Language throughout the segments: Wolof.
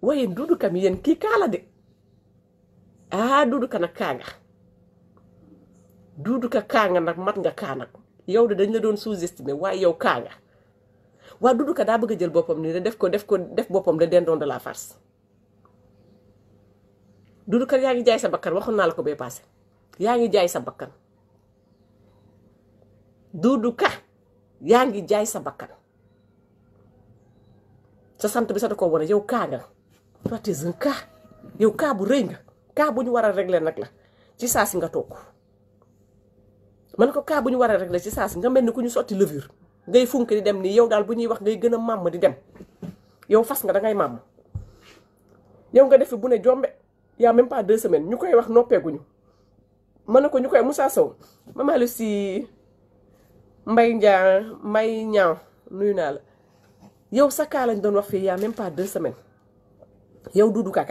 waaye Doudou Ka mi yéen kii kaala de Doudou Ka nag kaa nga Doudou Ka kaa nga nag mat nga kaa nag yow de dañ la doon sous-estimer waaye yow kaa nga waa Doudou Ka daa bëgg a jël boppam nii de def boppam de dindon de la farce Doudou Ka yaa ngi jaay sa bakkan waxoon naa la ko bee passé yaa ngi jaay sa bakkan Doudou Ka yaa ngi jaay sa bakkan sa sant bi sa da ko wane yow kaa nga toi t'es un cas yow kaa bu rëy nga kaa bu ñu war a régler nag la ci saa si nga toog man ko kaa bu ñu war a régler ci saa si nga mel ni ku ñu sotti levure ngay funk di dem nii yow daal bu ñuy wax ngay gën a màmm di dem yow fas nga dangay màmm yow nga defi bu ne jombe yaa même pas 2 semaines ñu koy wax noppeeguñu mën na ko ñu koy Moussa Sow Mama Lucie Mbay ñaaw nuyu naa la yow sa kaa lañ doon wax fii yaa même pas 2 semaines yow Doudou Ka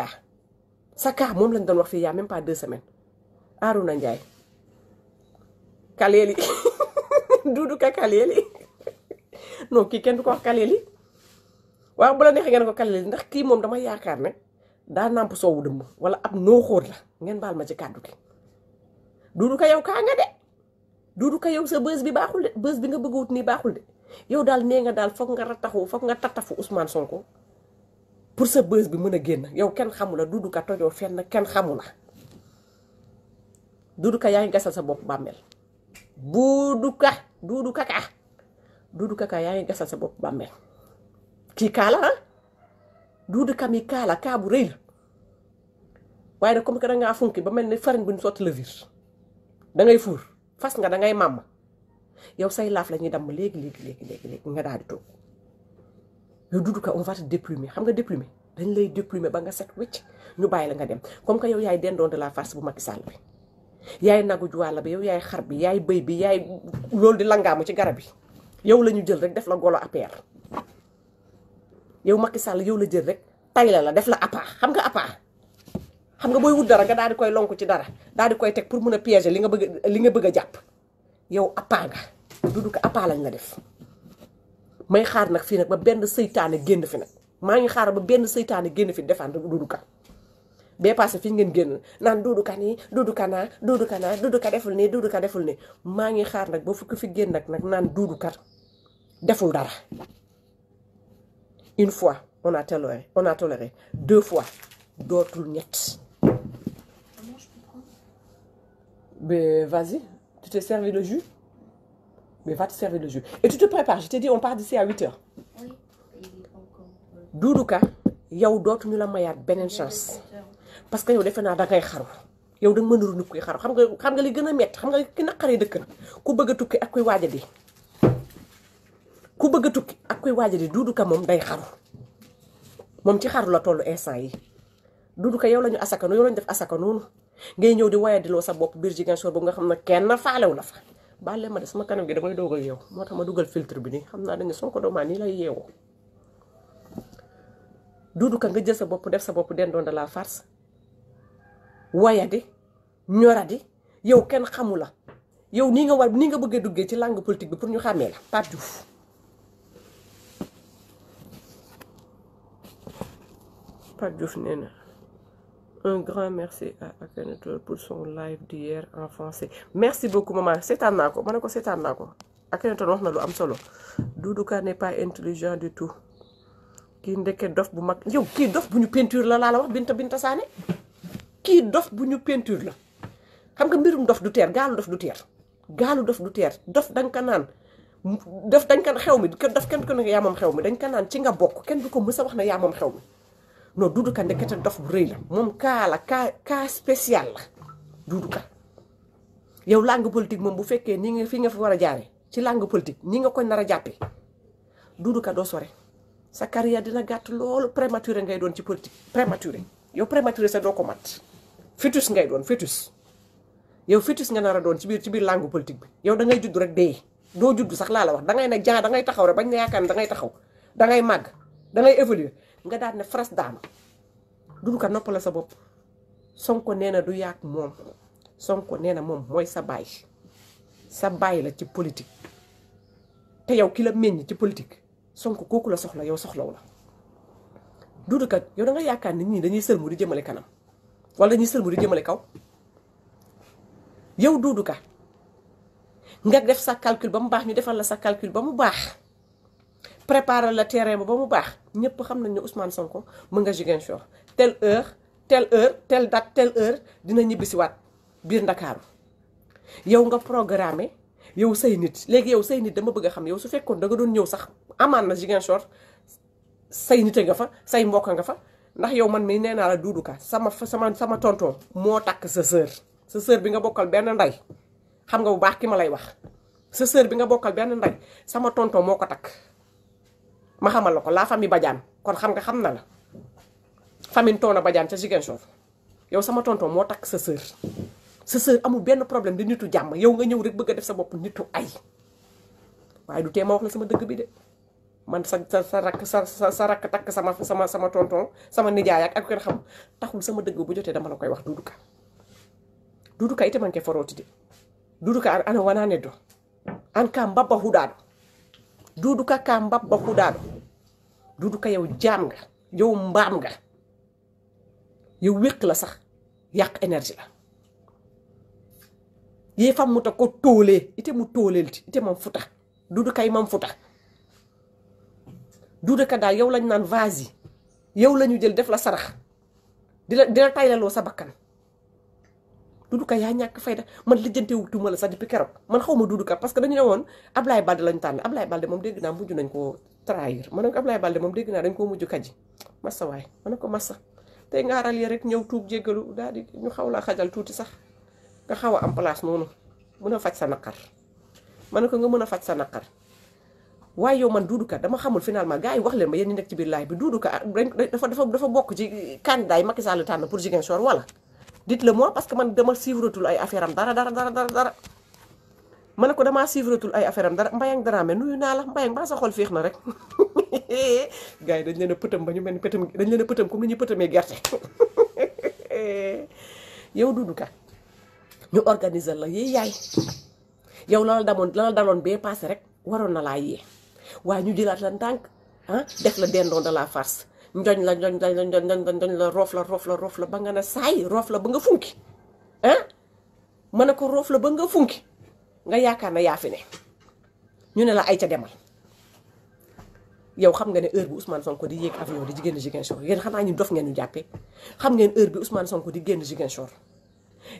sa kaa moom lañ doon wax fii yaa même pas 2 semaines Arouna Ndiaye Kaleeli Doudou Ka Kaleeli non kii kenn du ko wax Kaleeli waaw bu la neexee ngeen ko Kaleeli ndax kii moom dama yaakaar ne daa nàmp soowu dëmm wala ab nooxóor la ngeen baal ma ci kàddu gi Doudou Ka yow kaa nga de Doudou Ka yow sa bës bi baaxul de bës bi nga bëgg wut nii baaxul de yow daal nee nga daal foog nga tattafu Ousmane Sonko pour sa bës bi mën a génn yow kenn xamu la Doudou Ka tojoo fenn kenn xamu la Doudou Ka yaa ngi gasal sa bopp bàmmeel Doudou Ka yaa ngi gasal sa bopp bàmmeel kii kaala Doudou Ka mi kaala kaa bu rëy la waaye nag comme que dangaa funki ba mel ni farine bu ñu sotti la vir dangay fuur fas nga dangay màmm yow say laaf la ñuy damm léegi nga daal di toog yow Doudou Ka on va te déplumer xam nga déplumer dañ lay déplumer ba nga set wécc ñu bàyyi la nga dem comme que yow yaay dindon de la farce bu Macky Sall bi yaay nagu juwaala bi yow yaay xar bi yaay bëy bi yaay loolu di langaamu ci garab yi yow la ñu jël rek def la golo APR yow Macky Sall yow la jël rek tay la def la appaa xam nga booy wut dara nga daal di koy lonku ci dara daal di koy teg pour mun a piéger li nga bëgg a jàpp yow appaa nga Doudou Ka appaa lañ la def may xaar nag fii nag ba benn seytaane génn fi nag maa ngi xaar ba benn seytaane génn fi défendre Doudou Ka bee passé fi ngeen génn naan Doudou Ka nii Doudou Ka naa Doudou Ka deful nii Doudou Ka deful nii maa ngi xaar nag ba fukki fi génn nag naan Doudou Ka deful dara une fois on a toléré 2 fois dootul ñett. Mais vas-y, tu t'es servi le jus? Mais va te servir le jus. Et tu te prépares, je t'ai dit on part d'ici à 8h. Oui, il est encore. Doudou Ka yow dootuñu la mayaat beneen chance parce que yow defe naa dangay xaru yow danga mënuru nit kuy xaru xam nga li gën a metti xam nga ki naqaree dëkk na ku bëgg a tukki ak kuy waaj a di ku bëgg a tukki ak kuy waaj a di Doudou Ka moom day xaru moom ci xaru la tollu instant yi Doudou Ka yow la ñu asaka yow la ñu def asaka noonu ngay ñëw di wayadiloo sa bopp biir Ziguinchor boobu nga xam ne kenn faalew la fa baale ma de sama kanam gi damay doog a yeew moo tax ma dugal filtre bi nii xam naa dañu Sonko doomaa nii lay yeewoo Doudou Ka nga jël sa bopp def sa bopp dindon de la farce wayadi ñoradi yow kenn xamu la yow nii nga bëggee duggee ci langue politique bi pour ñu xàmmee la Pape Diouf nee na un grand merci à Akhenaton pour son live d'hier en français merci beaucoup maman seetaan naa ko ma ne ko seetaan naa ko Akhenaton wax na lu am solo Doudou Ka n'est pas intelligent du tout kii ndeke dof bu mag yow kii dof bu ñu peinture la laa la wax Binta Sané kii dof bu ñu peinture la xam nga mbirum dof du teer gaalu dof du teer dof dañ ko naan dof dañ ko xew mi dof kenn ko ne yaa moom xew mi dañ ko naan ci nga bokk kenn du ko mës a wax ne yaa moom xew mi non Doudou Ka ndekete dof bu rëy la moom cas spécial la Doudou Ka yow langue politique moom bu fekkee nii nga fi nga fi war a jaaree ci langue politique nii nga koy nar a jàppee Doudou Ka doo sore sa carrière dina gàtt loolu prématuré ngay doon ci politique prématuré yow prématuré sa doo ko mat fœtus ngay doon fœtus yow fœtus nga nar a doon ci biir langue politique bi yow da ngay judd rek dee doo judd sax laa la wax dangay ne da ngay taxaw rek bañ ne yaakaar ne da ngay taxaw da ngay màgg da ngay évoluer nga daal ne fras daanu Doudou Ka noppala sa bopp Sonko nee na du yàq moom Sonko nee na moom mooy sa baay la ci politique te yow ki la meññ ci politique Sonko kooku la soxla yow soxlaw la Doudou Ka yow da nga yaakaar nit ñi dañuy sëlmu di jëmale kanam wala dañuy sëlmu di jëmale kaw yow Doudou Ka nga def sa calcul ba mu baax ñu defal la sa calcul ba mu baax préparer la terrain ba mu baax ñëpp xam nañ ne Ousmane Sonko mën nga Ziguinchor telle heure telle date telle heure dina ñibbisiwaat biir Ndakaaru yow nga programmé yow say nit léegi yow say nit dama bëgg a xam yow su fekkoon da nga doon ñëw sax amaan na Ziguinchor say nit nga fa say mbokk nga fa ndax yow man mi nee naa la Doudou Ka sama tonton moo takk sa sœur bi nga bokkal benn ndey xam nga bu baax ki ma lay wax sa sœur bi nga bokkal benn ndey sama tonton moo ko takk ma xamal la ko la famille Badiane kon xam na la famille Toona Badiane ca Ziguinchor yow sama tonton moo takk sa sœur amul benn problème di nitu jàmm yow nga ñëw rek bëgg a def sa bopp nitu ay waaye du tee ma wax la sama dëgg bi de man sa rakk takk sama tonton sama nijaay ak kenn xam taxul sama dëgg bu jotee dama la koy wax Doudou Ka ite man ke foroti de Doudou Ka ana wanane do an ka mbabba huɗaɗo Doudou Ka mbabba huɗaɗo Doudou Ka yow jaam nga yow mbaam nga yow wéq la sax yàq énergie la ye fam muta ko toole ite mu toolelti ite mam futa Doudou Ka mam futa Doudou Ka daal yow lañ naan vas-y yow la ñu jël def la sarax dina taylaloo sa bakkan Doudou Ka yaa ñàkk fayda man lijjante wutuma la sax depuis keroog man xaw ma Doudou Ka parce que dañu ne woon Ablaye Balde lañu tànn Ablaye Balde moom dégg naa mujj nañ koo trahir ma ne ko Ablaye Balde moom dégg naa dañ koo mujj kaji massa waay ma ne ko massa tey nga aral yi rek ñëw tuub jéggalu daal di ñu xaw laa xajal tuuti sax nga xaw a am place noonu mën a faj sa naqar ma ne ko nga mën a faj sa naqar waaye yow man Doudou Ka dama xamul finalement gars yi wax leen ma yéen ñi nekk ci biir live bi Doudou Ka dafa bokk ci candidat yi Macky Sall tànn pour Ziguinchor wala dites-le moi parce que man dama suivretul ay affaire am dara ma ne ko damaa suivretul ay affaire am dara Mbayang Dramé nuyu naa la Mbayang ba sa xol féex na rek gars yi dañ leen a pëtam ba ñu mel ni pëtam dañ leen a pëtam comme ni ñuy pëtamee gerte yow Doudou Ka ñu organiser la yee yaay yow la daloon bee passé rek waroon na laa yee waaye ñu jëlaat la ndànk def la dendon de la farce njoñ la roof la ba nga ne saay roof la ba nga funki ma ne ko roof la ba nga funki nga yaakaar na yaa fi ne ñu ne la ay ca demal yow xam nga ne heure bi Ousmane Sonko di yéeg avion di génn Ziguinchor yéen xanaa ñu dof ngeen ñu jàppee xam ngeen heure bi Ousmane Sonko di génn Ziguinchor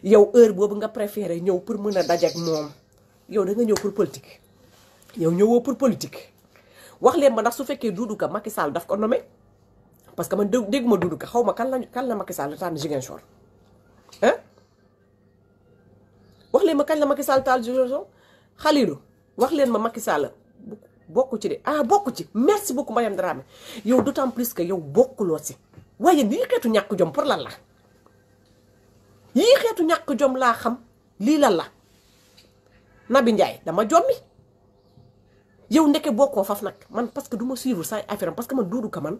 yow heure boobu nga préféré ñëw pour mën a dajeek moom yow da nga ñëw pour politique yow ñëwoo pour politique wax leen ma ndax su fekkee Doudou Ka Macky Sall daf ko nommé parce que man dégguma Doudou Ka xaw ma kan la Macky Sall tànn Ziguinchor wax leen ma kañ la Macky Sall tànn Ziguinchor Khalilou wax leen ma Macky Sall bokku ci de bokku ci merci beaucoup Mbayang Dramé yow d'autant plus que yow bokkuloo si waaye lii xeetu ñàkk jom pour lan la yii xeetu ñàkk jom laa xam lii lan la Nabi Ndiaye dama jommi yow ndeke bokkoo faf nag man parce que du ma suivre say affaire am parce que man Doudou Ka man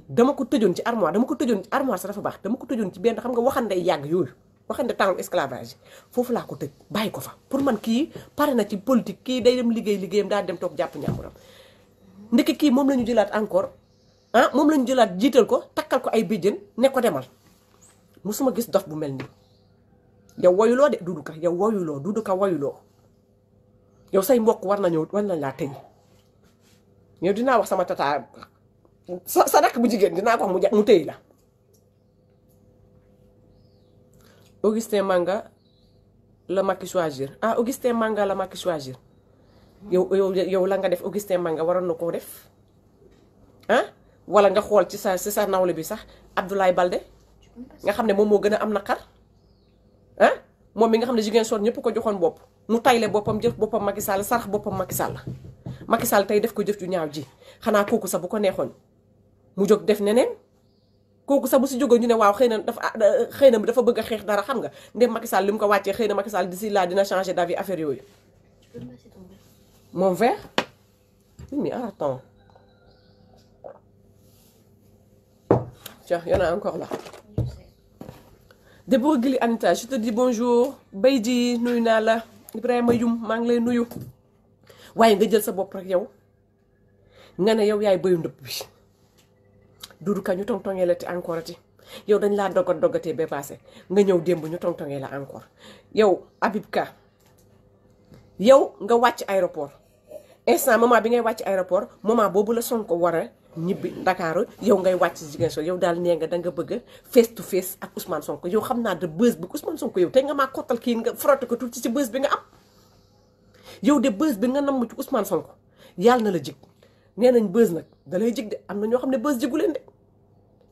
dama ko tëjoon ci armoire sa dafa baax dama ko tëjoon ci benn xam nga waxande yàgg yooyu waxande temps esclavage foofu laa ko tëj bàyyi ko fa pour man kii pare na ci politique kii day dem liggéeyam daal dem toog jàpp ñàmburam ndeke kii moom la ñu jëlaat encore moom la ñu jëlaat jiital ko takkal ko ay béjjën ne ko demal musuma gis dof bu mel nii yow woyuloo de Doudou Ka yow woyuloo Doudou Ka woyuloo yow say mbokk war nañ laa tëj yow dinaa wax sama tata sa rakk bu jigéen dinaa ko wax mu tëy la Augustin Manga la Macky choisir Augustin Manga la Macky choisir yow la nga def Augustin Manga waroon na koo def wala nga xool ci sa nawle bi sax Abdoulaye Balde nga xam ne moom moo gën a am naqar moom mi nga xam ne Ziguinchor ñëpp ko joxoon bopp mu tayle boppam jëf boppam Macky Sall sarax boppam Macky Sall tey def ko jëf ju ñaaw ji xanaa kooku sax bu ko neexoon mu jóg def neneen kooku sax bu si jógoon ñu ne waaw xëy na dafa bëgg a xeex dara xam nga ndem Macky Sall li mu ko wàccee xëy na Macky Sall d'ici là dina changer d'avis affaire yooyu. Mon verre mais attends tiens y en a encore là. Débora Gili Anita je te dis bonjour Baydi nuyu naa la Ibrahima Yum maa ngi lay nuyu waaye nga jël sa bopp rek yow nga ne yow yaay bëyu ndëpp bi Doudou Ka ñu tongtongee la ti encore ati yow dañ laa dogatee ba passé nga ñëw démb ñu tongtongee la encore yow Habib Ka yow nga wàcc aéroport instant moment bi ngay wàcc aéroport moment boobu la Sonko war a ñibbi Ndakaaru yow ngay wàcc Ziguinchor yow daal nee nga da nga bëgg face to face ak Ousmane Sonko yow xam naa de buzz bi Ousmane Sonko yow tey nga maa kottal kii nga frotte ko tuuti ci buzz bi nga am yow de buzz bi nga namm ci Ousmane Sonko yàlla na la jig nee nañ buzz nag da lay jig de am na ñoo xam ne buzz jigu leen de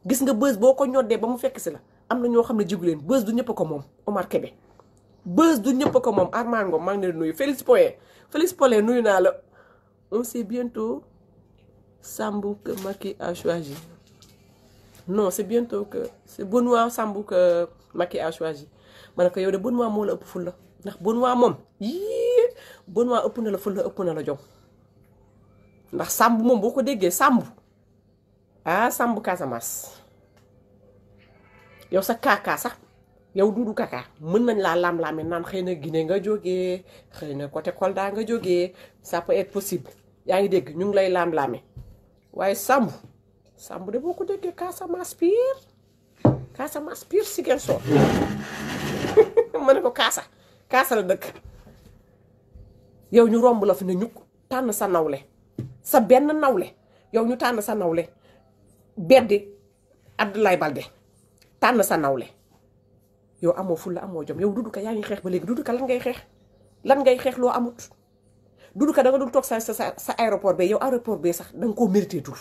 gis nga buzz boo ko ñoddee ba mu fekk si la am na ñoo xam ne jigu leen buzz du ñëpp ko moom Omar Kébé buzz du ñëpp ko moom Armand Ngom maa ngi leen nuyu Félix Poyen nuyu naa la on sait bientôt Sambou que Macky a choisi non c'est bientôt que c'est Benoît Sambou que Macky a choisi ma ne ko yow de Benoît moo la ëpp ful la ndax Benoît moom yii Benoît ëpp na la ful la ëpp na la jom ndax Sambou moom boo ko déggee Sambou ah Sambou Casamance yow sa kaakaa sax yow Doudou Kaka mën nañ laa lam-laame naan xëy na Guinée nga jógee xëy na côté Kolda nga jógee ça peut être possible yaa ngi dégg ñu ngi lay lam-laame waaye Sambou de boo ko déggee Casamance pire Ziguinchor ma ne ko Kaasa la dëkk yow ñu romb la fi ne ñu tànn sa nawle sa benn nawle yow ñu tànn sa nawle beddi Abdoulaye Baldé tànn sa nawle yow amoo fulla amoo jom yow Doudou Ka yaa ngi xeex ba léegi Doudou Ka lan ngay xeex loo amut Doudou Ka da nga dul toog sa aéroport ba yow aéroport ba sax da nga koo mérité tout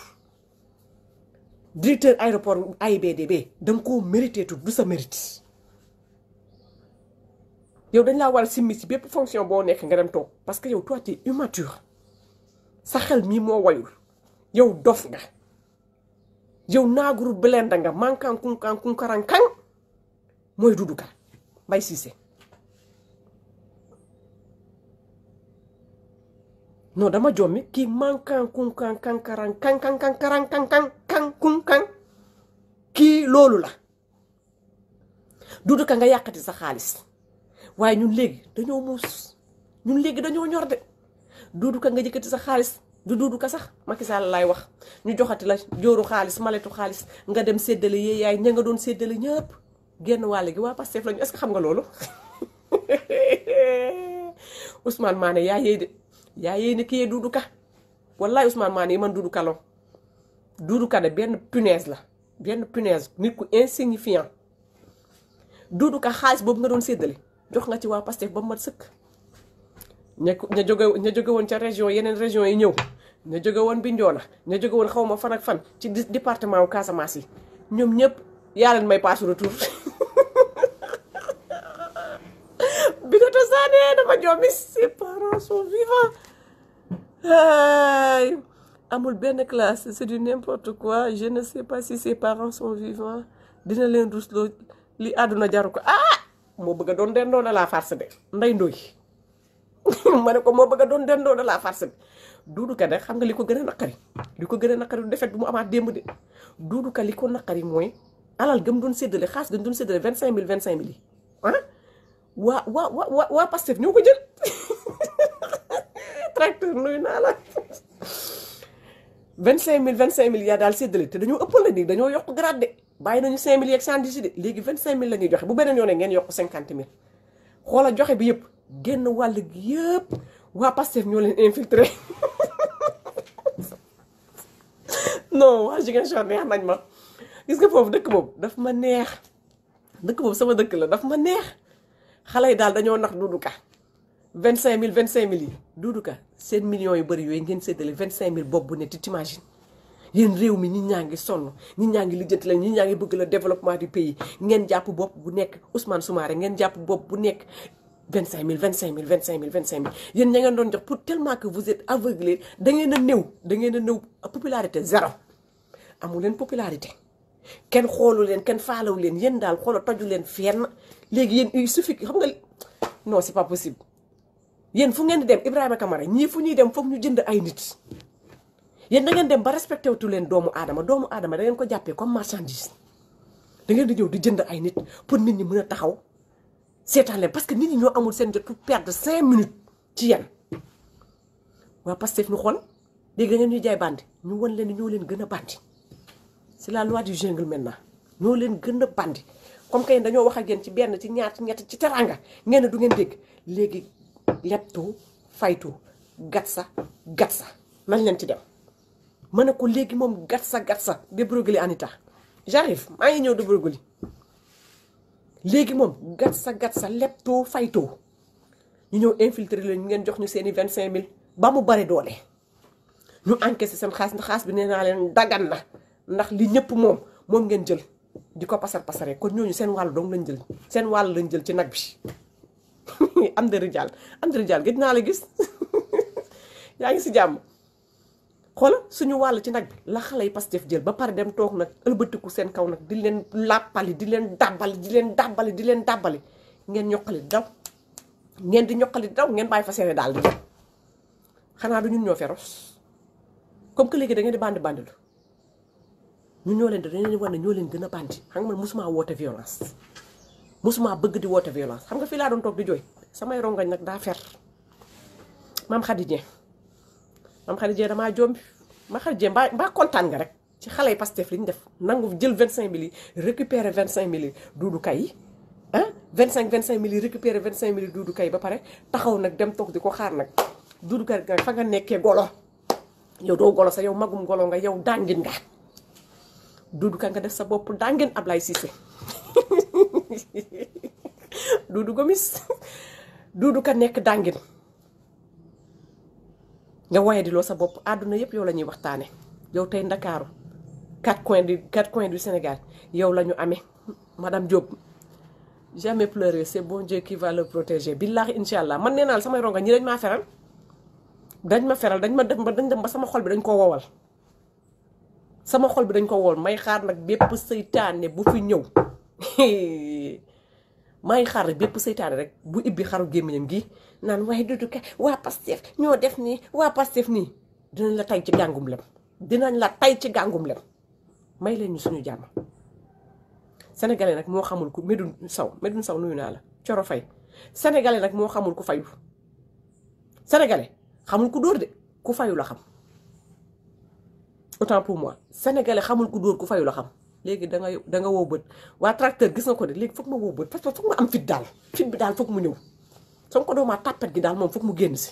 directeur aéroport AIBD ba da nga koo mérité tout du sa mérite yow dañ laa war a simmi si bépp fonction boo nekk nga dem toog parce que yow toi tu es immature sa xel mii moo wayul yow dof nga yow naaguru belenda nga mankan kunkaran kan mooy Doudou Ka Mbaye Cissé non dama jommi kii mankan kunkan kankaran kan kii loolu la Doudou Ka nga yàqati sa xaalis waaye ñun léegi dañoo muus ñun léegi dañoo ñor de Doudou Ka nga jëkkati sa xaalis du Doudou Ka sax Macky Sall laay wax ñu joxati la jóoru xaalis maletu xaalis nga dem séddale yee yaay ña nga doon séddale ñëpp génn wàll gi waa Pastef lañu est-ce que xam nga loolu Ousmane Mané yaa yéey ne kii Doudou Ka wallaay Ousmane Mané yi man Doudou Ka la Doudou Ka de benn punaise la benn punaise nit ku insignifiant Doudou Ka xaalis boobu nga doon séddale jox nga ci waa Pastef ba mu mat sëkk ña jóge woon ca région yeneen région yi ñëw ña jóge woon Bignona ña jóge woon xaw ma fan ak fan ci département wu Casamance yi ñoom ñëpp yaa leen may passe retour Binata Sané dama jommi ses parents sont vivants ay amul benn classe c'est du n'importe quoi je ne sais pas si ses parents sont vivants dina leen rusloo li àdduna jaru ko moo bëgg a doon dendoo na la farce de nday ndoy ma ne ko moo bëgg a doon dendoo na la farce de Doudou Ka de xam nga li ko gën a naqari du defet bu mu amaat démb de Doudou Ka li ko naqari mooy alal gëm doon séddale xaas gëm doon séddale 25 000 yi waa Pastef ñoo ko jël tracteur nuyu naa la 25 000 yaa daal séddale te dañoo ëppal la nii dañoo yokk grade de bàyyi nañu 5 000 yeeg 110 de léegi 25 000 la ñuy joxe bu beneen yoonee ngeen yokk 50 000 xoola joxe bi yëpp génn wàll gi yëpp waa Pastef ñoo leen infiltré non waa Ziguinchor neex nañ ma gis nga foofu dëkk boobu daf ma neex dëkk boobu sama dëkk la daf ma neex xale yi daal dañoo nax Doudou Ka 25 000 yi Doudou Ka seen millions yu bëri yooyu ngeen séddale 25 000 bopp bu ne tu t'imagines yéen réew mi nit ñaa ngi sonn nit ñaa ngi lijjanti la nit ñaa ngi bëgg le développement du pays ngeen jàpp bopp bu nekk Ousmane Soumaré ngeen jàpp bopp bu nekk 25 000 yéen ña ngeen doon jox pour tellement que vous êtes aveuglé da ngeen a néew popularité zéro amu leen popularité kenn xoolu leen kenn faalawu leen yéen daal xoola toju leen fenn léegi yéen il suffit xam nga non c'est pas possible yéen fu ngeen di dem Ibrahima Kamara ñii fu ñuy dem foog ñu jënd ay nit yéen da ngeen dem ba respecté wutu leen doomu aadama da ngeen ko jàppee comme marchandise da ngeen di ñëw di jënd ay nit pour nit ñi mën a taxaw seetaan leen parce que nit ñi ñoo amul seen jot pour perdre 5 minutes ci yéen waa Pastef ñu xool léegi da ngeen ñuy jaay bandi ñu won leen ni ñoo leen gën a bandi c'est la loi du jungle maintenant ñoo leen gën a bandi comme que dañoo wax ak yéen ci benn ci ñaar ci ñett ci teranga ngeen du ngeen dégg léegi leptu faytu gatsa nañ leen ci dem ma ne ko léegi moom gatsa débrouiller Anita j'arrive maa ngi ñëw débrouiller léegi moom gatsa leptu faytu ñu ñëw infiltrer leen ngeen jox ñu seeni 25000 ba mu bari doole ñu encaissé seen xaas ndax xaas bi nee naa leen dagan na ndax li ñëpp moom ngeen jël di ko pasaree kon ñooñu seen wàll dong lañ jël seen wàll lañ jël ci nag bi am de rijal gëj naa la gis yaa ngi si jàmm xoola suñu wàll ci nag bi la xale yi Pastef jël ba pare dem toog nag ëlbatiku seen kaw nag di leen làppali di leen dàbbali ngeen ñoqali daw ngeen di ñoqali daw ngeen bàyyi fa seene daal di dem xanaa du ñun ñoo féroce comme que léegi da ngeen di bandi lu ñun ñoo leen dañ leen war ne ñoo leen gën a bandi xam nga man mosuma woote violence mosuma bëgg di woote violence xam nga fii laa doon toog di jooy samay rongañ nag daa fer maam Khady Dieng damaa jombi ma Khady Dieng mbaa kontaan nga rek ci xale yi Pastef li ñu def nangu jël 25000 yi récupérer 25000 yi duudu kay yi 25000 yi récupérer 25000 yi duudu kay ba pare taxaw nag dem toog di ko xaar nag duudu kay fa nga nekkee golo yow doo golo sa yow magum golo nga yow dàngin nga duudu ka nga def sa bopp dàngin Ablaye Cissé duudu gomis duudu ka nekk dàngin nga waye di loo sa bopp àdduna yëpp yow la ñuy waxtaane yow tey Ndakaaru 4 coins du Sénégal yow la ñu amee madame Diop jamais pleurer c'est bon Dieu qui va le protéger billahi incha allah man nee naa la samay ronga ñi dañ maa feral dañ ma dem ba sama xol bi dañ ko wowal sama xol bi dañ ko wowal may xaar nag bépp seytaane bu fi ñëw may xaar rek bépp seytaane rek bu ibbi xaru gémmiñam gi naan waaye Doudou Ka waa Pastef ñoo def nii waa Pastef nii dinañ la tay ci gàngum lem may leen ñu suñu jàmm sénégalais nag moo xamul ku Medoune Sow nuyu naa la Coro Fay sénégalais nag moo xamul ku fayu sénégalais xamul ku dóor de ku fayu la xam autant pour moi sénégalais xamul ku dóor ku fayu la xam léegi da nga wow bët waa tracteur gis nga ko de léegi foog ma wow bët parce que foog ma am fit bi daal foog mu ñëw soo ko doomaa tàppet gi daal moom foog mu génn si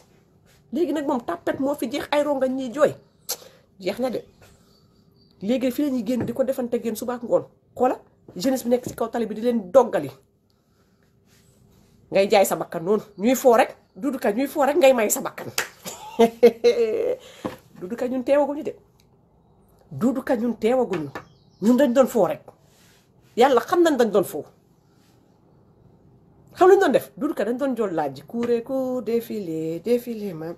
léegi nag moom tàppet moo fi jeex ay rongañ ñiy jooy jeex na de léegi fii la ñuy génn di ko defante génn suba ak ngoon xoola jeunesse bi nekk si kaw tali bi di leen doggali ngay jaay sa bakkan noonu ñuy foo rek Doudou Ka ñuy foo rek ngay may sa bakkan Doudou Ka ñun teewaguñu de Doudou Ka ñun teewaguñu ñun dañ doon foo rek yàlla xam nañ dañ doon foo xam lañ doon def Doudou Ka dañ doon jol laaj couré ko défilé ma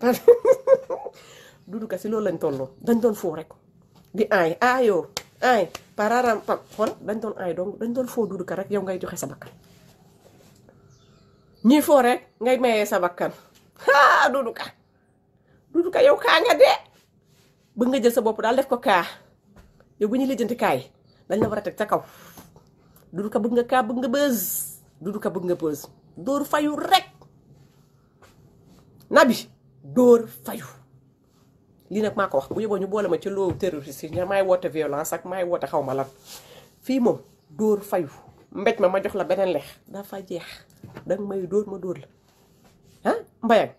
Doudou Ka si loolu lañ tolloo dañ doon foo rek di aayoo pararam pam xool dañ doon donc dañ doon foo Doudou Ka rek yow ngay joxe sa bakkan ñii foo rek ngay mayee sa bakkan Doudou Ka yow kaa nga dee bëgg nga jël sa bopp daal def ko kaa yow bu ñu lijjanti kaay dañ la war a teg ca kaw Doudou Ka bëgg nga kaa bëgg nga bës Doudou Ka bëgg nga bës dóor fayu rek nabi dóor fayu lii nag maa ko wax bu yóbboo ñu boole ma ci loo terroriste yi maay woote violence ak maay woote xaw ma lan fii moom dóor fayu mbéj ma jox la beneen lex dafa jeex danga may dóor ma dóor la mbayang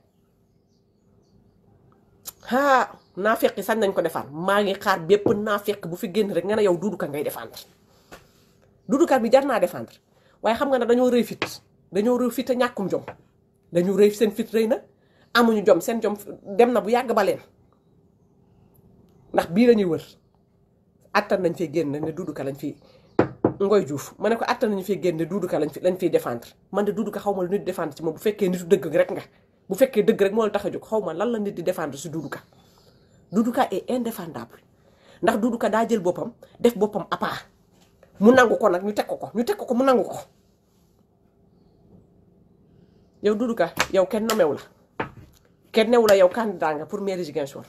naafeq yi sañ nañ ko defaan maa ngi xaar bépp naafeq bu fi génn rek nga ne yow Doudou Ka ngay défendre Doudou Ka bi jar naa défendre waaye xam nga ne dañoo rëy fit te ñàkkum jom dañu rëy seen fit rëy na amuñu jom seen jom dem na bu yàgg ba leen ndax bii lañuy wër attan nañ fee génn ne Doudou Ka lañ fi Ngoy Diouf ma ne ko attan nañu fee génn ne Doudou Ka lañ fiy défendre man de Doudou Ka xaw ma lu nit défendre ci moom bu fekkee nitu dëgg rek nga bu fekkee dëgg rek moo la tax a jóg xaw ma lan la nit di défendre si Doudou Ka Doudou Ka est indéfendable ndax Doudou Ka daa jël boppam def boppam à part mu nangu ko nag ñu teg ko mu nangu ko yow Doudou Ka yow kenn nomewu la yow candidat nga pour mairie Ziguinchor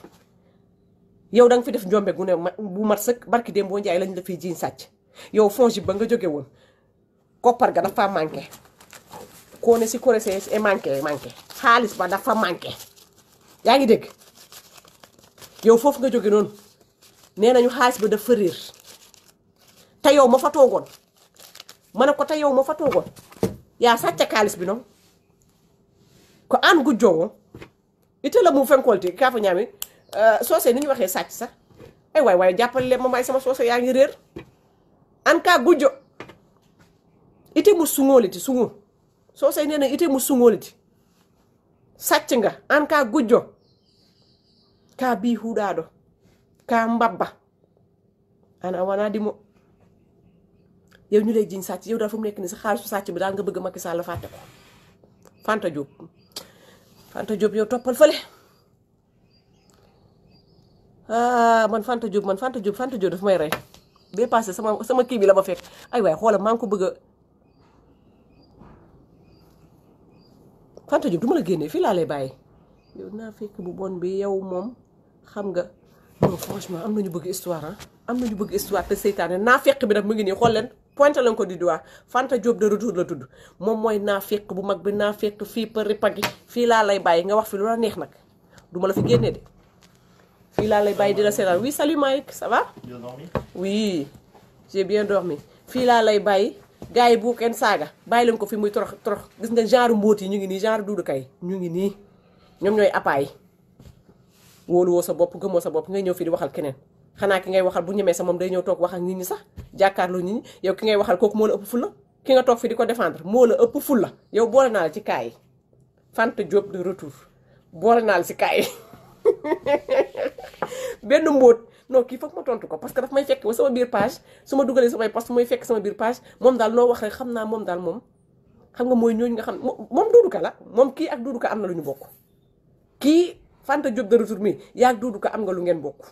yow da nga fi def njombe gu ne bu mat sëkk barki démb boo njaay lañ la fiy jiiñ sàcc yow fonds ba nga jóge woon koppar ga dafa manqué koo ne si correcé et manqué xaalis ba dafa manqué yaa ngi dégg yow foofu nga jóge noonu nee nañu xaalis ba dafa réer te yow ma fa toogoon ma ne ko te yow ma fa toogoon yaa sàcc xaalis bi noonu ko an gujjoo ite la mu fenkolti kaa fa ñaami soose ni ñu waxee sàcc sax ay waay waaye jàppale leen ma may sama soose yaa ngi réer an kaa gujjo ite mu sungoliti sungu soose nee na ite mu sungoliti sàcc nga an kaa gujjo kaa bii huuɗaaɗo kaa mbabba ana wana di mo yow ñu lay jiñ sàcc yow daal fu mu nekk ni sa xaalisu sàcc bi daal nga bëgg Macky Sall fàtte ko Fanta Diop yow toppal fële man Fanta Diop daf may rey bee passé sama kii bi la ma fekk ay waay xoola maa ngi ko bëgg a Fanta Diop du ma la génnee fii laa lay bàyyi yow naa fekk bu bon bi yow moom xam nga non franchement am nañu bëgg histoire am nañu bëgg histoire te seytaane naa fekk bi nag mu ngi nii xool leen pointé lañ ko di doigt Fanta Diop de retour la tudd moom mooy naa fekk bu mag bi naa fekk fii pa ripagi fii laa lay bàyyi nga wax fi lu la neex nag du ma la fi génnee de fii laa lay bàyyi di la seetaan oui salut Mike ça va Bien dormi? oui j'ai bien dormi fii laa lay bàyyi gars yi bu kenn saaga bàyyi leen ko fi muy torox gis nga genre mbóot yi ñu ngi nii genre duudukay ñu ngi nii ñoom ñooy appaay wóoluwoo sa bopp gëmoo sa bopp ngay ñëw fii di waxal keneen xanaa ki ngay waxal bu ñemee sa moom day ñëw toog wax ak nit ñi sax jàkkaarloo nit ñi yow ki ngay waxal kooku moo la ëpp fulla ki nga toog fi di ko défendre moo la ëpp fulla yow boole naa la ci kaay yi Fanta Diop de retour boole naa la ci kaay yi benn mbóot non kii foog ma tontu ko parce que daf may fekk ba sama biir page su ma dugalee samay post mooy fekk sama biir page moom daal noo wax rek xam naa moom daal moom xam nga mooy ñooñu nga xam moom Doudou Ka la moom kii ak Doudou Ka am na lu ñu bokk kii Fanta Diop de retour mi yaa ak Doudou Ka am nga lu ngeen bokk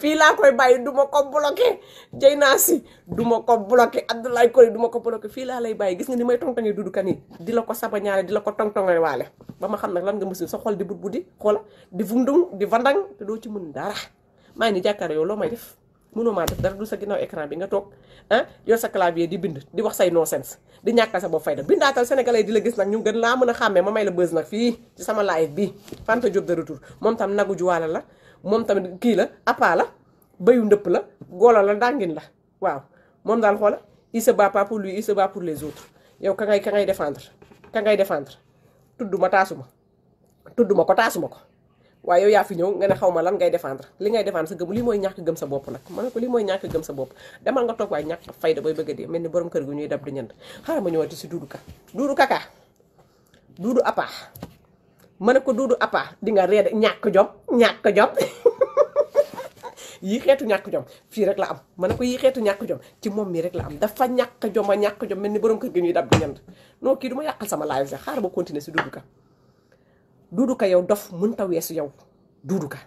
fii laa koy bàyyi du ma ko bloqué Dieyna Sy du ma ko bloqué Abdoulaye Koli du ma ko bloqué fii laa lay bàyyi gis nga ni may tongtongee Doudou Ka nii di la ko sabañaale di la ko tongtongee waale ba ma xam nag lan nga mësul sa xol di bud buddi xoola di vundung di vandang te doo ci mën dara maa ngi ni jàkkaar yow loo may def mënoo maa def dara du sa ginnaaw écran bi nga toog yor sa clavier di bind di wax say nonsense di ñàkkal sa bopp fayda bindaatal sénégalais di la gis nag ñu gën laa mën a xàmmee ma may la buzz nag fii ci sama live bi Fanta Diop de retour moom tam nagu juwaala la moom tamit kii la appa la bayu ndëpp la golo la dangin la waaw moom daal xoola il se bat pas pour lui il se bat pour les autres yow ka ngay défendre tudd ma taasuma ko waaye yow yaa fi ñëw nga ne xaw ma lan ngay défendre li ngay défendre sa gëm lii mooy ñàkk gëm sa bopp nag ma ne ko lii mooy ñàkk gëm sa bopp demal nga toog waaye ñàkk fayda bay bëgg a dee mel ni borom kër gu ñuy dab di ñënd xaaral ma ñëwaati si Doudou Ka Doudou Kaka Doudou Appa ma ne ko Doudou Appa di nga reede ñàkk jom yii xeetu ñàkk jom fii rek la am ma ne ko yii xeetu ñàkk jom ci moom mii rek la am dafa ñàkk jom mel ni borom kër gi ñuy dab di ñënd non kii du ma yàqal sama live sax xaaral ma continuer si Doudou Ka Doudou Ka yow dof mënta weesu yow Doudou Ka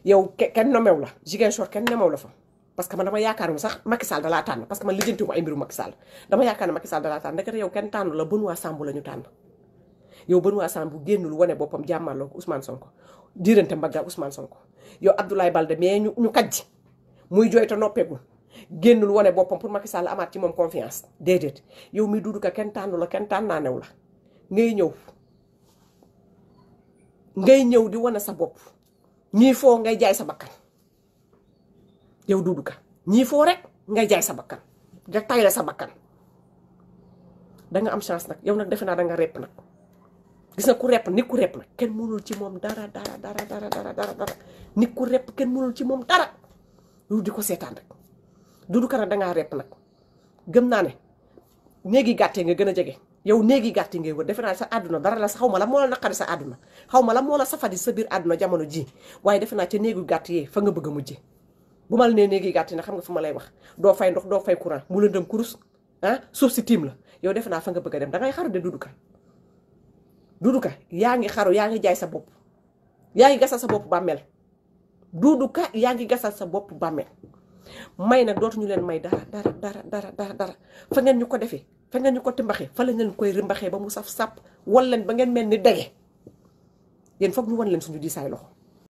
yow kenn nomew la Ziguinchor kenn nomew la fa parce que man dama yaakaar ne sax Macky Sall dalaa tànn parce que man lijjantiwuma ay mbiru Macky Sall dama yaakaar ne Macky Sall dalaa tànn ndekete yow kenn tànn la Benoît Sambou la ñu tànn yow Benoît Sambou génnul wane boppam jàmmarloo ko Ousmane Sonko diirante mbagga Ousmane Sonko yow Abdoulaye Balde mais ñu kajji muy jooy te noppeegul génnul wane boppam pour Macky Sall amaat ci moom confiance déedéet yow mi Doudou Ka kenn tànn la kenn tànnaanew la ngay ñëw di wane sa bopp ñii foo ngay jaay sa bakkan yow Doudou Ka ñii foo rek ngay jaay sa bakkan da tay la sa bakkan danga am chance nag yow nag defe naa danga repp nag gis nga ku repp nit ku repp nag kenn mënul ci moom dara nit ku repp kenn mënul ci moom dara lu di ko seetaan rek Doudou Ka nag dangaa repp nag gëm naa ne néegi gàttee nga gën a jege yow néegi gàtt ngay wër defe naa sa àdduna dara la xaw ma la moo la naqari sa àdduna xaw ma la moo la safadi sa biir àdduna jamono ji waaye defe naa ca néegu gàtt yee fa nga bëgg a mujje bu ma la nee néegi gàtt yi nag xam nga fu ma lay wax doo fay ndox doo fay courant mu lëndëm kurus suuf si tiim la yow defe naa fa nga bëgg a dem dangay xaru de Doudou Ka yaa ngi xaru yaa ngi jaay sa bopp yaa ngi gasal sa bopp bàmmeel Doudou Ka yaa ngi gasal sa bopp bàmmeel may nag dootuñu leen may dara fa ngeen ñu ko defee fa ngeen ñu ko timbaxee fa la ngeen koy rimbaxee ba mu saf sàpp wal leen ba ngeen mel ni dege yéen foog ñu wan leen suñu diisaay loxo